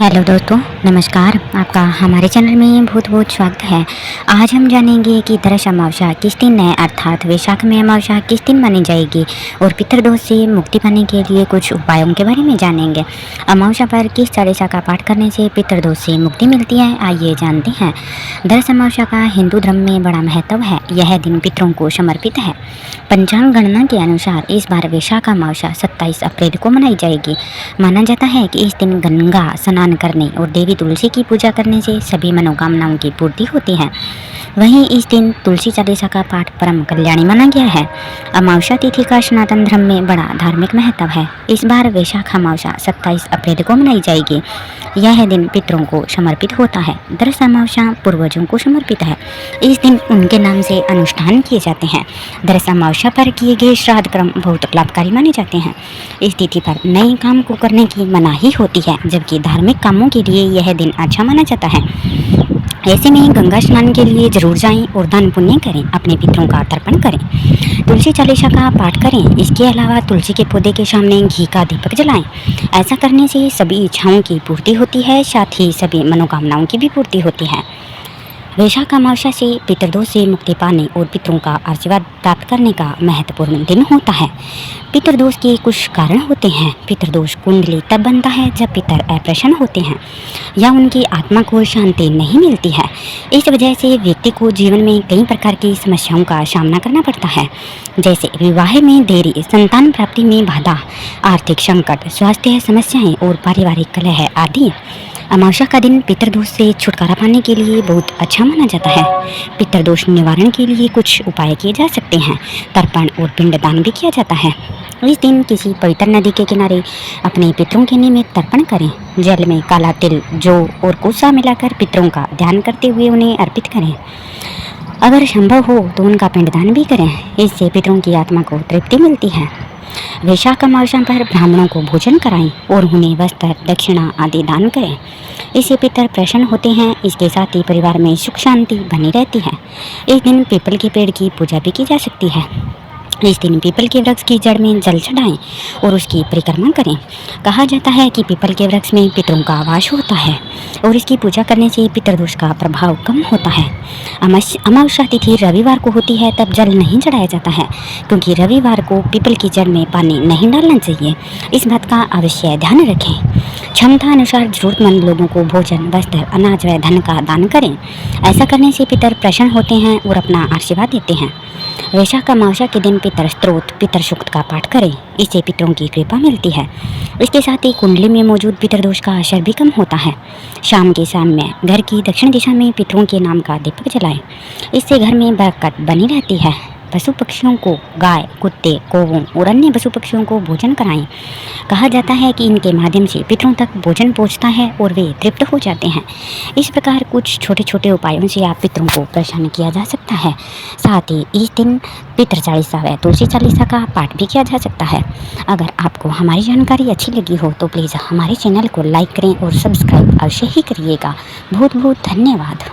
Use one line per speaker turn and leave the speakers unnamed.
Hello दोस्तों, नमस्कार। आपका हमारे चैनल में बहुत बहुत स्वागत है। आज हम जानेंगे कि दरस अमावस्या किस दिन है, अर्थात वैशाख में अमावस्या किस दिन मानी जाएगी और पितृदोष से मुक्ति पाने के लिए कुछ उपायों के बारे में जानेंगे। अमावस्या पर किस चालीसा का पाठ करने से पितृदोष से मुक्ति मिलती है, आइए जानते हैं। दरस अमावस्या का हिंदू धर्म में बड़ा महत्व है। यह दिन पितरों को समर्पित है। पंचांग गणना के अनुसार इस बार वैशाख अमावस्या 27 अप्रैल को मनाई जाएगी। माना जाता है कि इस दिन गंगा स्नान करने और देवी तुलसी की पूजा करने से सभी मनोकामनाओं की पूर्ति होती है। वहीं इस दिन तुलसी चालीसा का पाठ परम कल्याणी माना गया है। अमावस्या तिथि का सनातन धर्म में बड़ा धार्मिक महत्व है। इस बार वैशाख अमावस्या 27 अप्रैल को मनाई जाएगी। यह दिन पितरों को समर्पित होता है। दरस अमावस्या पूर्वजों को समर्पित है। इस दिन उनके नाम से अनुष्ठान किए जाते हैं। दरस अमावस्या पर किए गए श्राद्ध कर्म बहुत लाभकारी माने जाते हैं। इस तिथि पर नए काम को करने की मनाही होती है, जबकि धार्मिक कामों के लिए यह दिन अच्छा माना जाता है। ऐसे में गंगा स्नान के लिए जरूर जाएं और दान पुण्य करें, अपने पितरों का तर्पण करें, तुलसी चालीसा का पाठ करें। इसके अलावा तुलसी के पौधे के सामने घी का दीपक जलाएं। ऐसा करने से सभी इच्छाओं की पूर्ति होती है, साथ ही सभी मनोकामनाओं की भी पूर्ति होती है। वैशाख अमावस्या से पितृदोष से मुक्ति पाने और पितरों का आशीर्वाद प्राप्त करने का महत्वपूर्ण दिन होता है। पितृदोष के कुछ कारण होते हैं। पितृदोष कुंडली तब बनता है जब पितर अप्रसन्न होते हैं या उनकी आत्मा को शांति नहीं मिलती है। इस वजह से व्यक्ति को जीवन में कई प्रकार की समस्याओं का सामना करना पड़ता है, जैसे विवाह में देरी, संतान प्राप्ति में बाधा, आर्थिक संकट, स्वास्थ्य समस्याएं और पारिवारिक कलह आदि। अमावस्या का दिन पितृदोष से छुटकारा पाने के लिए बहुत अच्छा माना जाता है। पितृदोष निवारण के लिए कुछ उपाय किए जा सकते हैं। तर्पण और पिंडदान भी किया जाता है। इस दिन किसी पवित्र नदी के किनारे अपने पितरों के निमित्त तर्पण करें। जल में काला तिल, जौ और कोसा मिलाकर पितरों का ध्यान करते हुए उन्हें अर्पित करें। अगर संभव हो तो उनका पिंडदान भी करें। इससे पितरों की आत्मा को तृप्ति मिलती है। वैशाख अमावस्या पर ब्राह्मणों को भोजन कराएं और उन्हें वस्त्र, दक्षिणा आदि दान करें। इससे पितर प्रसन्न होते हैं। इसके साथ ही परिवार में सुख शांति बनी रहती है। इस दिन पीपल के पेड़ की पूजा भी की जा सकती है। इस दिन पीपल के वृक्ष की जड़ में जल चढ़ाएं और उसकी परिक्रमा करें। कहा जाता है कि पीपल के वृक्ष में पितरों का वास होता है और इसकी पूजा करने से पितृदोष का प्रभाव कम होता है। अमावस्या तिथि रविवार को होती है, तब जल नहीं चढ़ाया जाता है, क्योंकि रविवार को पीपल की जड़ में पानी नहीं डालना चाहिए। इस बात का अवश्य ध्यान रखें। क्षमता अनुसार जरूरतमंद लोगों को भोजन, वस्त्र, अनाज व धन का दान करें। ऐसा करने से पितर प्रसन्न होते हैं और अपना आशीर्वाद देते हैं। वैशाख अमावस्या के दिन पितर स्तोत्र, पितर सूक्त का पाठ करें। इससे पितरों की कृपा मिलती है। इसके साथ ही कुंडली में मौजूद पितृदोष का असर भी कम होता है। शाम के समय घर की दक्षिण दिशा में पितरों के नाम का दीपक जलाएं। इससे घर में बरकत बनी रहती है। पशु पक्षियों को, गाय, कुत्ते, कौवों और अन्य पशु पक्षियों को भोजन कराएं। कहा जाता है कि इनके माध्यम से पितरों तक भोजन पहुंचता है और वे तृप्त हो जाते हैं। इस प्रकार कुछ छोटे छोटे उपायों से आप पितरों को प्रसन्न किया जा सकता है। साथ ही इस दिन पितृ चालीसा व तुलसी चालीसा का पाठ भी किया जा सकता है। अगर आपको हमारी जानकारी अच्छी लगी हो तो प्लीज़ हमारे चैनल को लाइक करें और सब्सक्राइब अवश्य ही करिएगा। बहुत बहुत धन्यवाद।